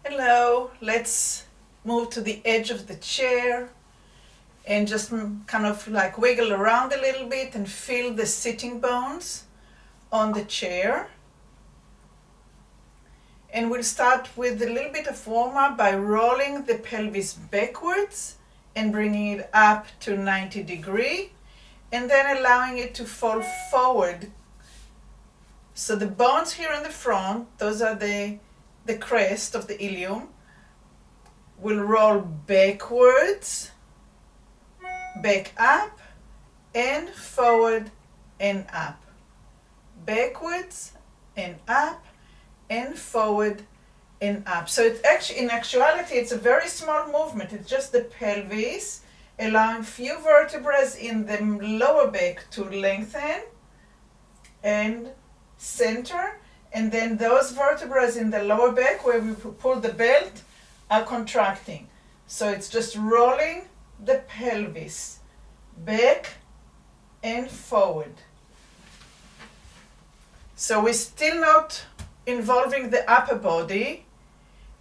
Hello, let's move to the edge of the chair and just kind of like wiggle around a little bit and feel the sitting bones on the chair. And we'll start with a little bit of warm-up by rolling the pelvis backwards and bringing it up to 90 degrees and then allowing it to fall forward. So the bones here in the front, those are the crest of the ilium, will roll backwards, back up, and forward and up. Backwards and up and forward and up. So it's actually, in actuality, it's a very small movement. It's just the pelvis, allowing few vertebrae in the lower back to lengthen and center, and then those vertebrae in the lower back where we pull the belt are contracting. So it's just rolling the pelvis back and forward. So we're still not involving the upper body,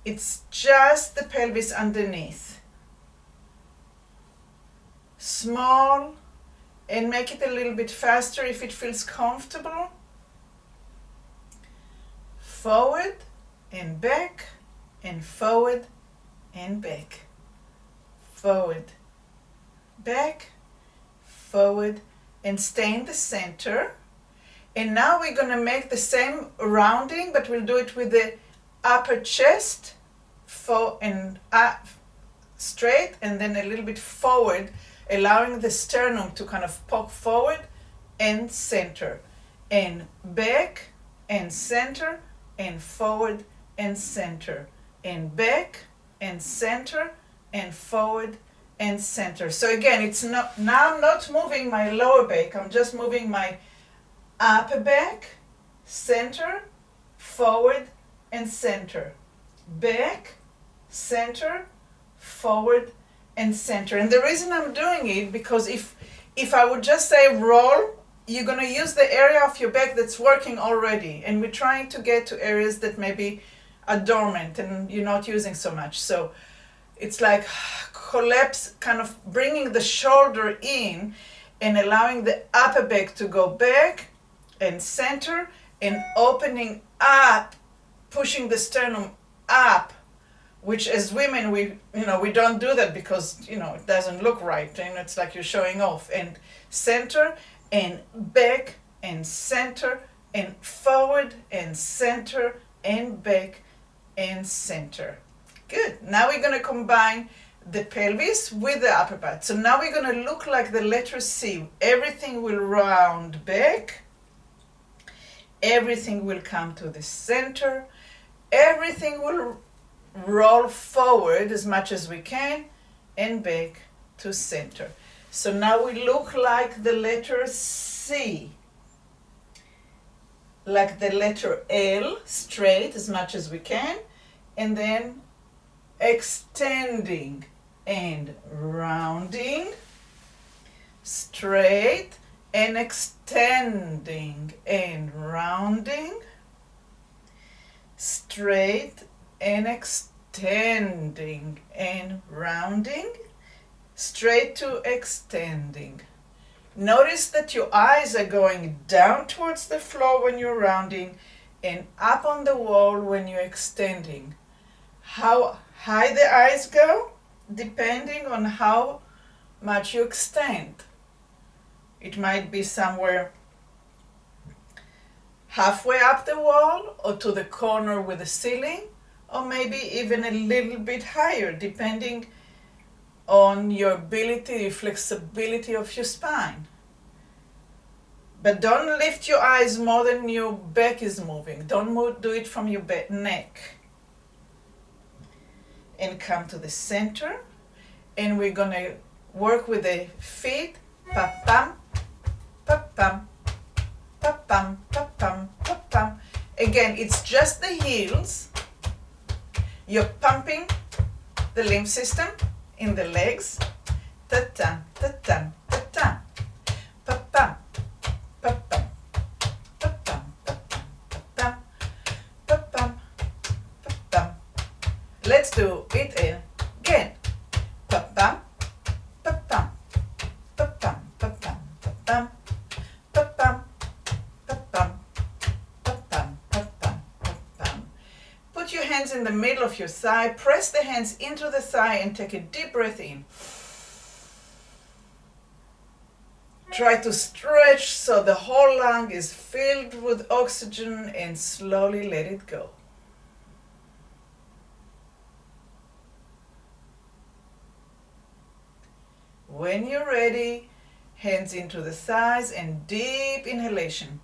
it's just the pelvis underneath. Small, and make it a little bit faster if it feels comfortable. Forward and back and forward and back. Forward, back, forward, and stay in the center. And now we're going to make the same rounding, but we'll do it with the upper chest, forward and up, straight, and then a little bit forward, allowing the sternum to kind of poke forward and center, and back and center, and forward and center, and back and center, and forward and center. So again, it's not, now I'm not moving my lower back, I'm just moving my upper back, center, forward and center, back, center, forward and center. And the reason I'm doing it, because if I would just say roll, you're going to use the area of your back that's working already, and we're trying to get to areas that maybe are dormant and you're not using so much. So it's like collapse, kind of bringing the shoulder in and allowing the upper back to go back and center, and opening up, pushing the sternum up, which as women we don't do that because it doesn't look right, and it's like you're showing off. And center and back and center and forward and center and back and center. Good. Now we're going to combine the pelvis with the upper part. So now we're going to look like the letter C. Everything will round back. Everything will come to the center. Everything will roll forward as much as we can and back to center. So now we look like the letter C. Like the letter L, straight as much as we can, and then extending and rounding, straight and extending and rounding, straight and extending and rounding, straight to extending. Notice that your eyes are going down towards the floor when you're rounding and up on the wall when you're extending. How high the eyes go, depending on how much you extend. It might be somewhere halfway up the wall or to the corner with the ceiling, or maybe even a little bit higher, depending on your ability, the flexibility of your spine. But don't lift your eyes more than your back is moving. Don't do it from your neck. And come to the center, and we're going to work with the feet. Pa-pam, pa-pam, pa-pam, pa-pam, pa-pam. Again, it's just the heels. You're pumping the lymph system in the legs. Ta-tam, ta-tam, ta-tam. Pa-pam, pa-pam, pa-pam, pa-pam, pa-pam, pa-pam, pa-pam. Let's do it again. Pa-pam, pa-pam, pa-pam, pa-pam, pa-pam, pa-pam, pa-pam, pa-pam, pa-pam, pa-pam. Put your hands in the middle of your thigh, press the hands into the thigh and take a deep breath in. Try to stretch so the whole lung is filled with oxygen and slowly let it go. When you're ready, hands into the thighs and deep inhalation.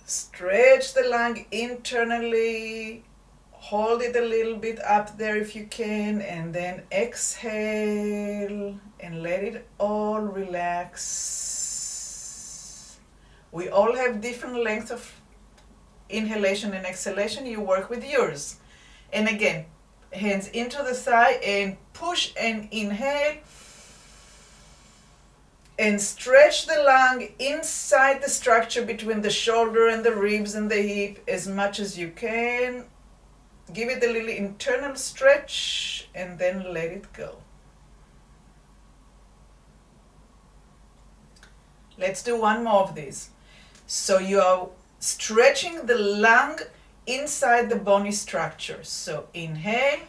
Stretch the lung internally. Hold it a little bit up there if you can, and then exhale and let it all relax. We all have different lengths of inhalation and exhalation. You work with yours. And again, hands into the thigh and push and inhale. And stretch the lung inside the structure between the shoulder and the ribs and the hip as much as you can. Give it a little internal stretch and then let it go. Let's do one more of these. So you are stretching the lung inside the bony structure. So inhale.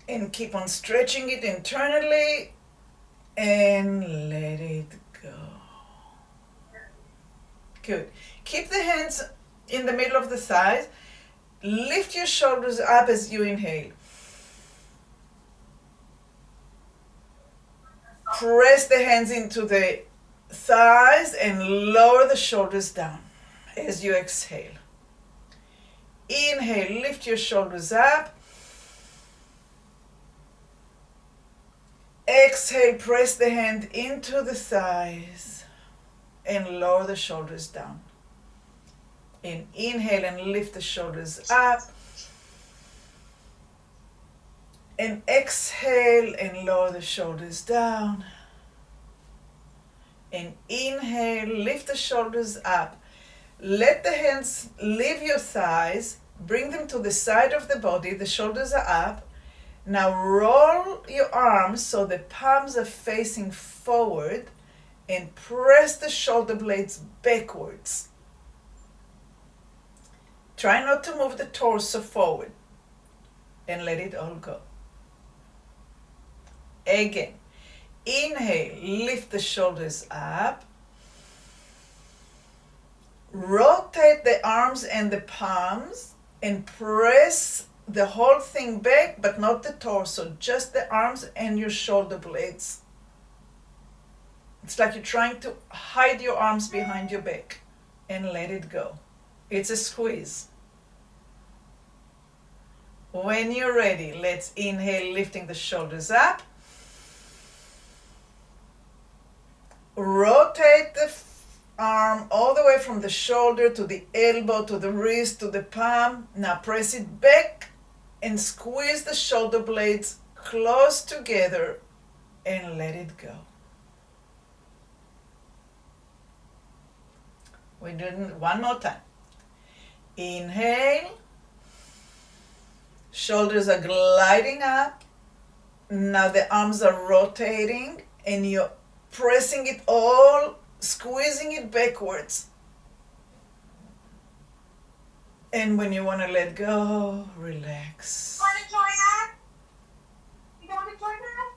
And keep on stretching it internally and let it go. Good. Keep the hands in the middle of the thighs. Lift your shoulders up as you inhale. Press the hands into the thighs and lower the shoulders down as you exhale. Inhale, lift your shoulders up. Exhale, press the hand into the thighs and lower the shoulders down. And inhale and lift the shoulders up. And exhale and lower the shoulders down. And inhale, lift the shoulders up. Let the hands leave your thighs. Bring them to the side of the body. The shoulders are up. Now roll your arms so the palms are facing forward and press the shoulder blades backwards. Try not to move the torso forward and let it all go. Again, inhale, lift the shoulders up. Rotate the arms and the palms and press the whole thing back, but not the torso, just the arms and your shoulder blades. It's like you're trying to hide your arms behind your back and let it go. It's a squeeze. When you're ready, let's inhale, lifting the shoulders up. Rotate the arm all the way from the shoulder to the elbow, to the wrist, to the palm. Now press it back and squeeze the shoulder blades close together and let it go. We're doing one more time. Inhale. Shoulders are gliding up. Now the arms are rotating and you're pressing it all, squeezing it backwards. And when you want to let go, relax. Want to join us? You don't want to join us?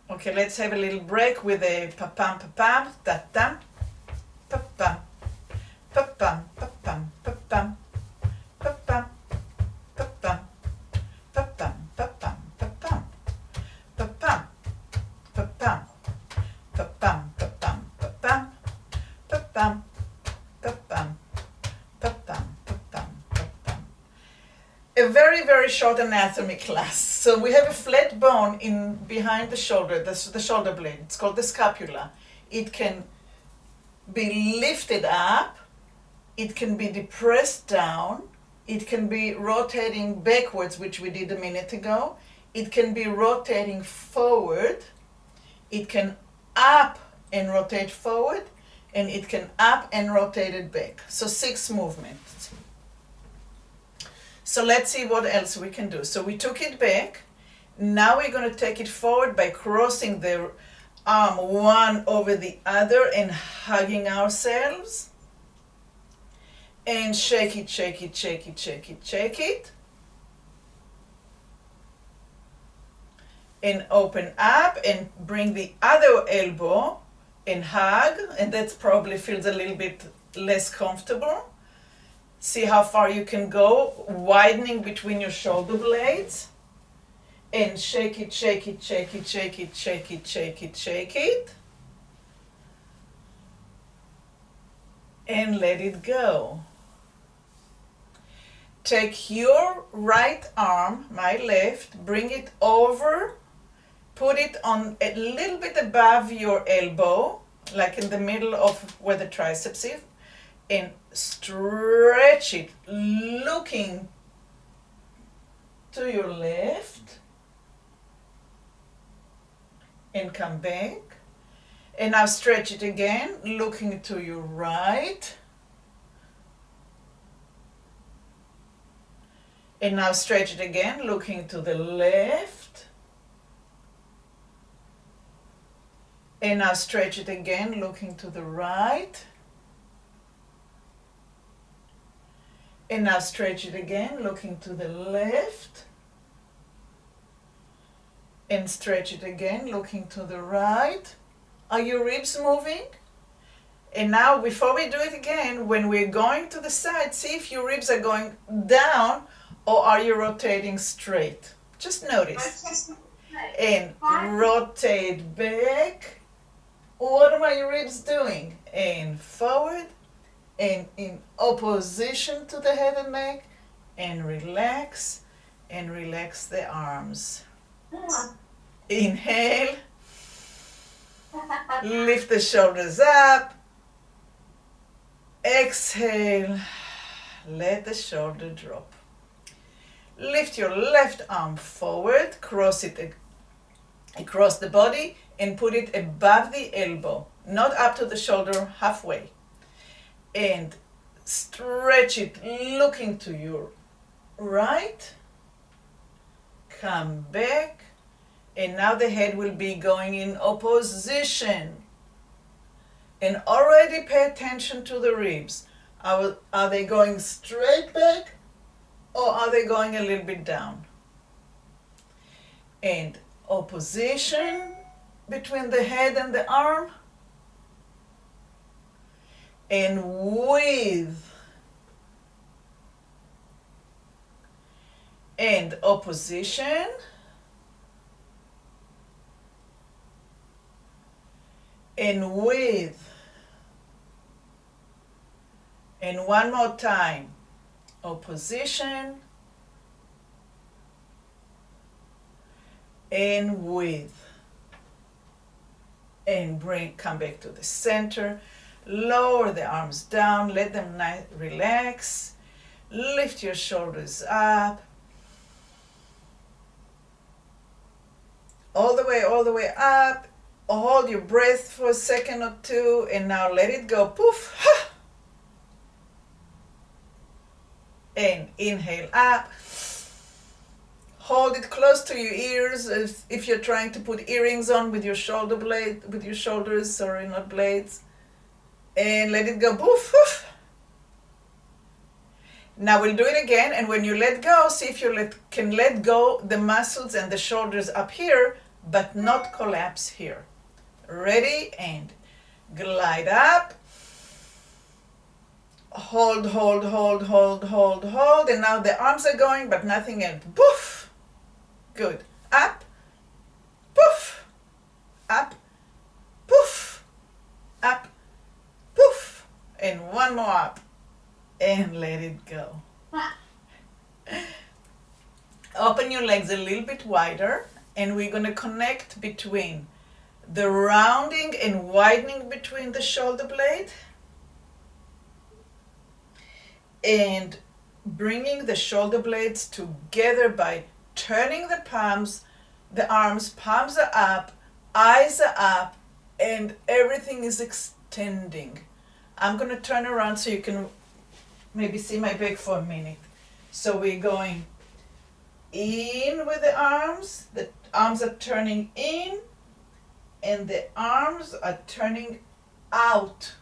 Okay, let's have a little break with a pa-pam, pa-pam, ta-tam, pa-pam, pa-pam, pa-pam, pa-pam, pa-pam, pa-pam, pa-pam, pa-pam, pa-pam, pa-pam, pa-pam, pa-pam, pa-pam, pa-pam, pa-pam, pa-pam, pa-pam, pa-pam, pa-pam. A very, very short anatomy class. So we have a flat bone in behind the shoulder, the shoulder blade. It's called the scapula. It can be lifted up. It can be depressed down. It can be rotating backwards, which we did a minute ago. It can be rotating forward. It can up and rotate forward, and it can up and rotate it back. So 6 movements. So let's see what else we can do. So we took it back. Now we're going to take it forward by crossing the arm one over the other and hugging ourselves. And shake it, shake it, shake it, shake it, shake it. And open up and bring the other elbow and hug. And that probably feels a little bit less comfortable. See how far you can go, widening between your shoulder blades. And shake it, shake it, shake it, shake it, shake it, shake it, shake it. And let it go. Take your right arm, my left, bring it over, put it on a little bit above your elbow, like in the middle of where the triceps is, and stretch it, looking to your left, and come back. And now stretch it again, looking to your right. And now stretch it again, looking to the left. And now stretch it again, looking to the right. And now stretch it again, looking to the left. And stretch it again, looking to the right. Are your ribs moving? And now, before we do it again, when we're going to the side, see if your ribs are going down or are you rotating straight? Just notice. And rotate back. What are my ribs doing? And forward and in opposition to the head and neck. And relax the arms. Inhale. Lift the shoulders up. Exhale. Let the shoulder drop. Lift your left arm forward, cross it across the body, and put it above the elbow, not up to the shoulder, halfway. And stretch it, looking to your right. Come back. And now the head will be going in opposition. And already pay attention to the ribs. Are they going straight back? Or are they going a little bit down? And opposition between the head and the arm. And with. And opposition. And with. And one more time. Opposition and with, and come back to the center, lower the arms down, let them relax, lift your shoulders up, all the way up, hold your breath for a second or two, and now let it go, poof, ha! And inhale up. Hold it close to your ears if you're trying to put earrings on with your shoulder blade, with your shoulders, sorry, not blades. And let it go, poof, poof. Now we'll do it again, and when you let go, see if you can let go the muscles and the shoulders up here, but not collapse here. Ready? And glide up. Hold, hold, hold, hold, hold, hold. And now the arms are going, but nothing else. Poof. Good. Up. Poof. Up. Poof. Up. Poof. And one more up. And let it go. Open your legs a little bit wider. And we're going to connect between the rounding and widening between the shoulder blade. And bringing the shoulder blades together by turning the arms, palms are up, eyes are up, and everything is extending. I'm going to turn around so you can maybe see my back for a minute. So we're going in with the arms are turning in, and the arms are turning out.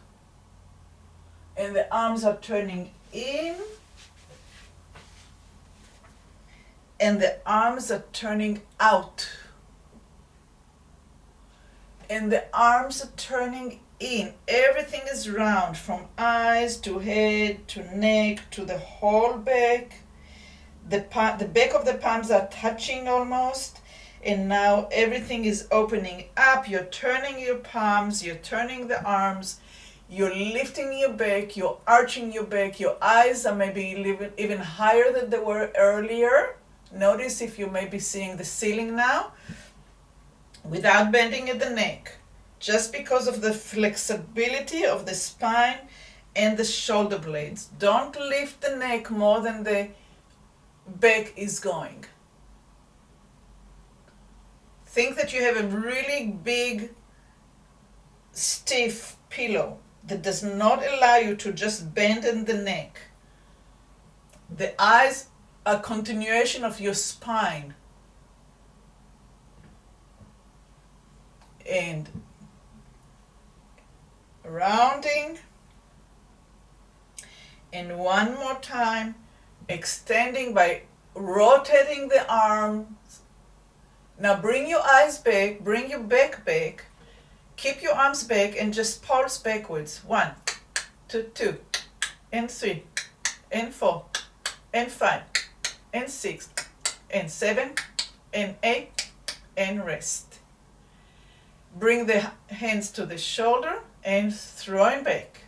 And the arms are turning in, and the arms are turning out. And the arms are turning in. Everything is round, from eyes to head to neck to the whole back. The back of the palms are touching almost, and now everything is opening up. You're turning your palms, you're turning the arms, you're lifting your back, you're arching your back. Your eyes are maybe even higher than they were earlier. Notice if you may be seeing the ceiling now, without bending at the neck, just because of the flexibility of the spine and the shoulder blades. Don't lift the neck more than the back is going. Think that you have a really big, stiff pillow that does not allow you to just bend in the neck. The eyes are a continuation of your spine. And rounding. And one more time, extending by rotating the arms. Now bring your eyes back, bring your back back. Keep your arms back and just pulse backwards. 1, 2, and 3, and 4, and 5, and 6, and 7, and 8, and rest. Bring the hands to the shoulder and throw them back.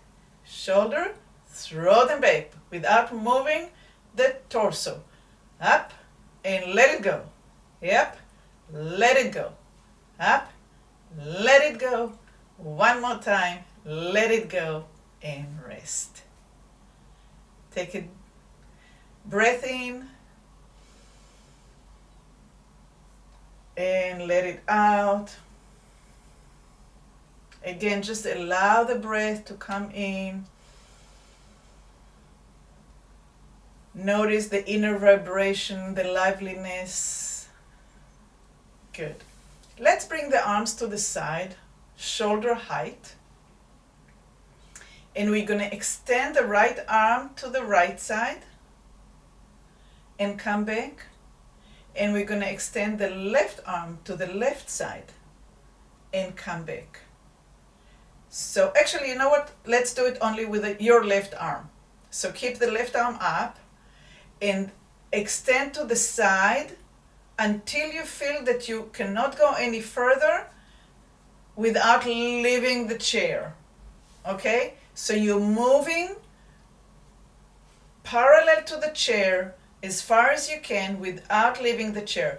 Shoulder, throw them back without moving the torso. Up and let it go. Yep, let it go. Up, let it go. One more time, let it go and rest. Take a breath in and let it out. Again, just allow the breath to come in. Notice the inner vibration, the liveliness. Good. Let's bring the arms to the side, shoulder height. And we're going to extend the right arm to the right side and come back. And we're going to extend the left arm to the left side and come back. So actually, you know what? Let's do it only with your left arm. So keep the left arm up and extend to the side until you feel that you cannot go any further without leaving the chair. Okay? So you're moving parallel to the chair as far as you can without leaving the chair.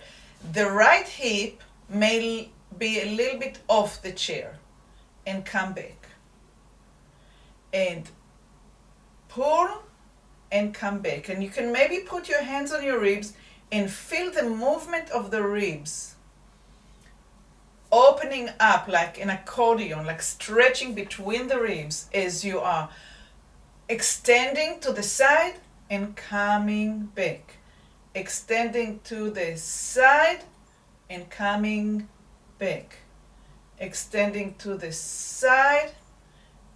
The right hip may be a little bit off the chair, and come back. And pull and come back. And you can maybe put your hands on your ribs and feel the movement of the ribs opening up like an accordion, like stretching between the ribs as you are extending to the side and coming back. Extending to the side and coming back. Extending to the side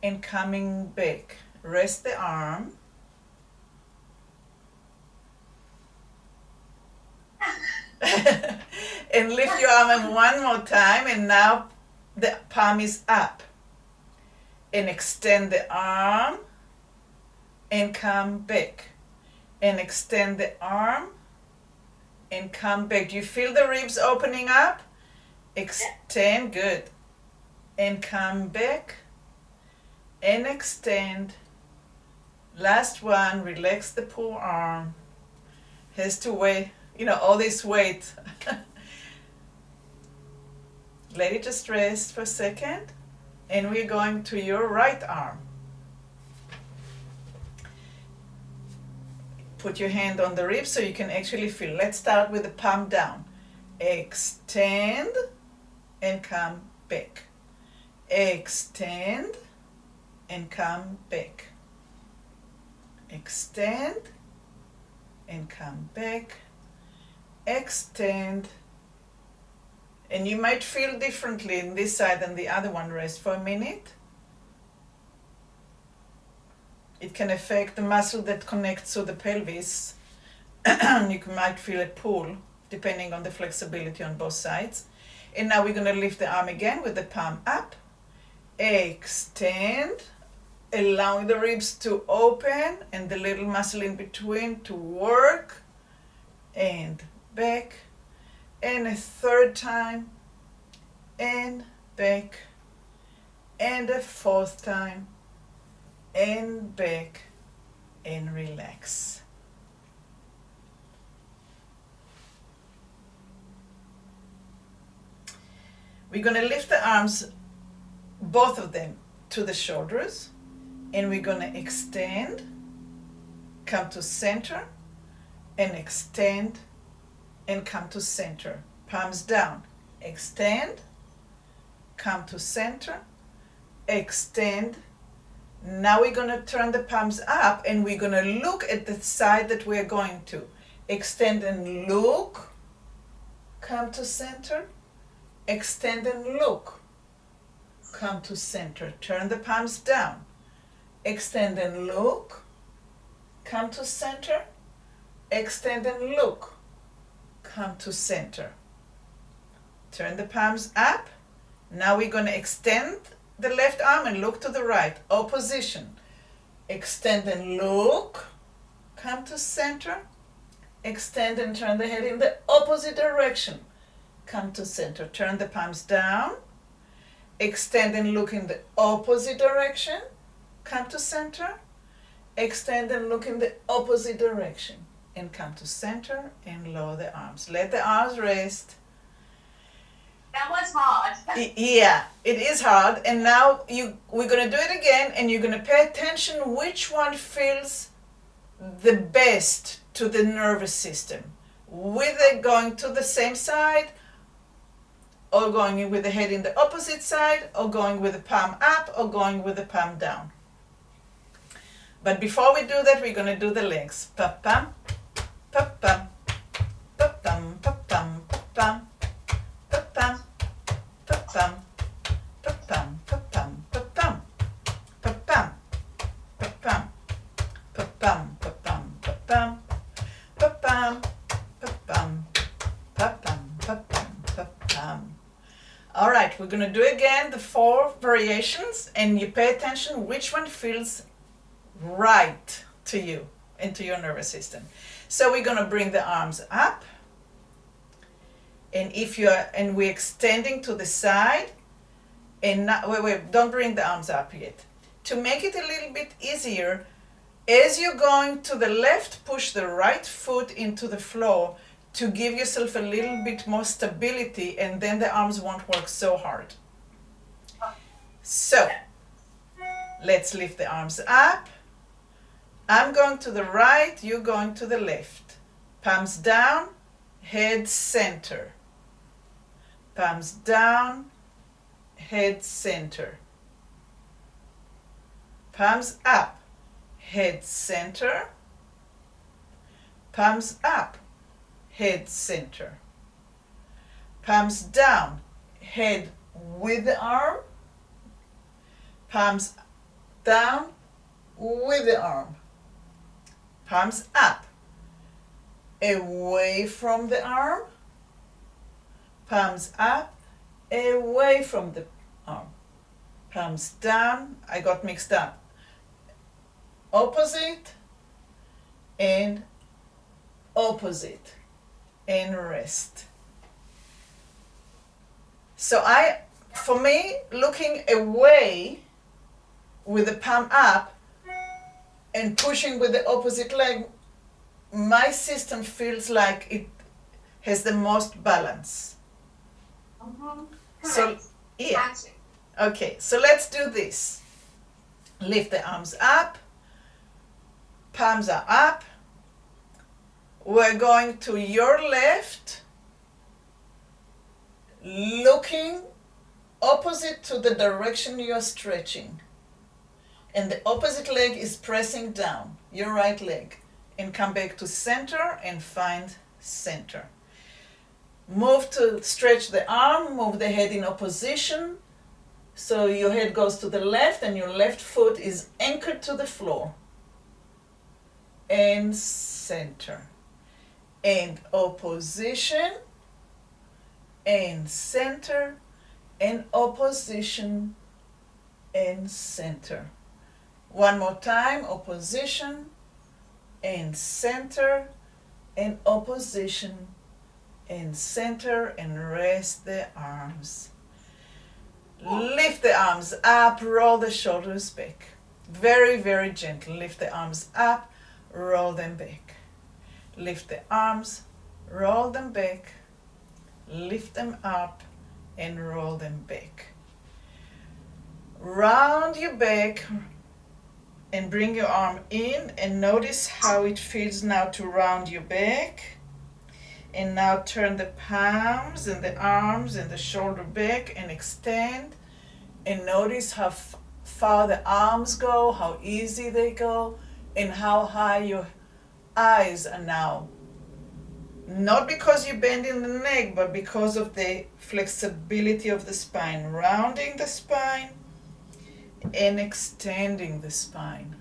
and coming back. Rest the arm. And lift your arm one more time, and now the palm is up. And extend the arm and come back. And extend the arm and come back. Do you feel the ribs opening up? Extend, good. And come back and extend. Last one, relax the poor arm. Has to weigh, all this weight. Let it just rest for a second. And we're going to your right arm. Put your hand on the ribs so you can actually feel. Let's start with the palm down. Extend and come back. Extend and come back. Extend and come back. Extend. And you might feel differently in this side than the other one. Rest for a minute. It can affect the muscle that connects to the pelvis. You might feel a pull depending on the flexibility on both sides. And now we're going to lift the arm again with the palm up. Extend, allowing the ribs to open and the little muscle in between to work. And back. And a third time. And back. And a fourth time. And back. And relax. We're going to lift the arms, both of them, to the shoulders, and we're going to extend, come to center, and extend, and come to center. Palms down, extend, come to center, extend. Now we're going to turn the palms up, and we're going to look at the side that we're going to. Extend and look, come to center. Extend and look. Come to center. Turn the palms down. Extend and look. Come to center. Extend and look. Come to center. Turn the palms up. Now we're going to extend the left arm and look to the right. Opposition. Extend and look. Come to center. Extend and turn the head in the opposite direction. Come to center. Turn the palms down. Extend and look in the opposite direction. Come to center. Extend and look in the opposite direction. And come to center and lower the arms. Let the arms rest. That was hard. Yeah, it is hard. And now we're going to do it again, and you're going to pay attention which one feels the best to the nervous system. Whether going to the same side, or going with the head in the opposite side, or going with the palm up, or going with the palm down. But before we do that, we're going to do the legs. Pa-pam, pa-pam, pa-pam, pa-pam, pa-pam, pa-pam, pa-pam, pa-pam, pa-pam, pa-pam, pa-pam, pa-pam, pa-pam, pa-pam, pa-pam, pa-pam, pa-pam, pa-pam, pa-pam, pa-pam. All right, we're going to do again the 4 variations, and you pay attention which one feels right to you and to your nervous system. So we're going to bring the arms up, and we're extending to the side, and not, wait, don't bring the arms up yet. To make it a little bit easier, as you're going to the left, push the right foot into the floor to give yourself a little bit more stability, and then the arms won't work so hard. So, let's lift the arms up. I'm going to the right, you're going to the left. Palms down, head center. Palms down, head center. Palms up, head center. Palms up, head center. Palms down, head with the arm. Palms down with the arm. Palms up, away from the arm. Palms up, away from the arm. Palms down, I got mixed up. Opposite and opposite. And rest. So for me, looking away with the palm up and pushing with the opposite leg, my system feels like it has the most balance. So, yeah. Okay, so let's do this. Lift the arms up, palms are up, We're going to your left, looking opposite to the direction you're stretching. And the opposite leg is pressing down, your right leg. And come back to center and find center. Move to stretch the arm, move the head in opposition. So your head goes to the left and your left foot is anchored to the floor. And center. And opposition. And center. And opposition. And center. One more time, opposition. And center. And opposition. And center, and rest the arms. Lift the arms up, roll the shoulders back. Very, very gentle. Lift the arms up, roll them back. Lift the arms, roll them back. Lift them up and roll them back. Round your back and bring your arm in, and notice how it feels now to round your back. And now turn the palms and the arms and the shoulder back and extend. And notice how far the arms go, how easy they go, and how high your eyes are now. Not because you're bending the neck, but because of the flexibility of the spine. Rounding the spine and extending the spine.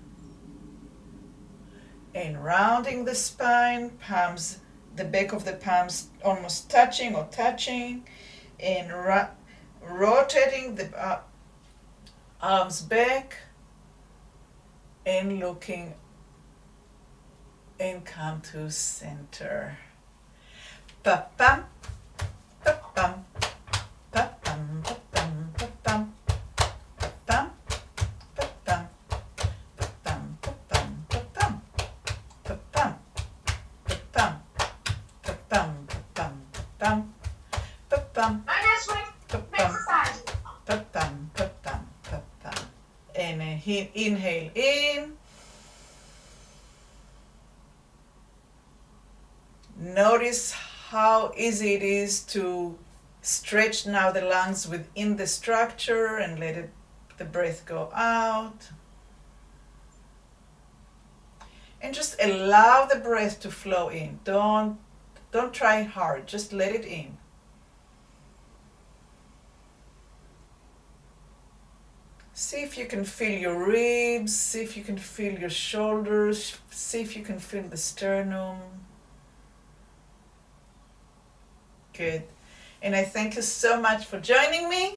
And rounding the spine, palms, the back of the palms almost touching or touching, and rotating the arms back and looking and come to center. Pa-pam, pa-pam, pa-pam, pa-pam, pa-pam, pa-pam, pa-pam, pa-pam, pa-pam, pa-pam, pa-pam, pa-pam. Pa-pam, pa-pam, pa-pam, pa-pam, pa-pam, pa-pam, pa-pam, pa-pam. And inhale in. Notice how easy it is to stretch now the lungs within the structure and let the breath go out. And just allow the breath to flow in. Don't try hard, just let it in. See if you can feel your ribs, see if you can feel your shoulders, see if you can feel the sternum. Good. And I thank you so much for joining me.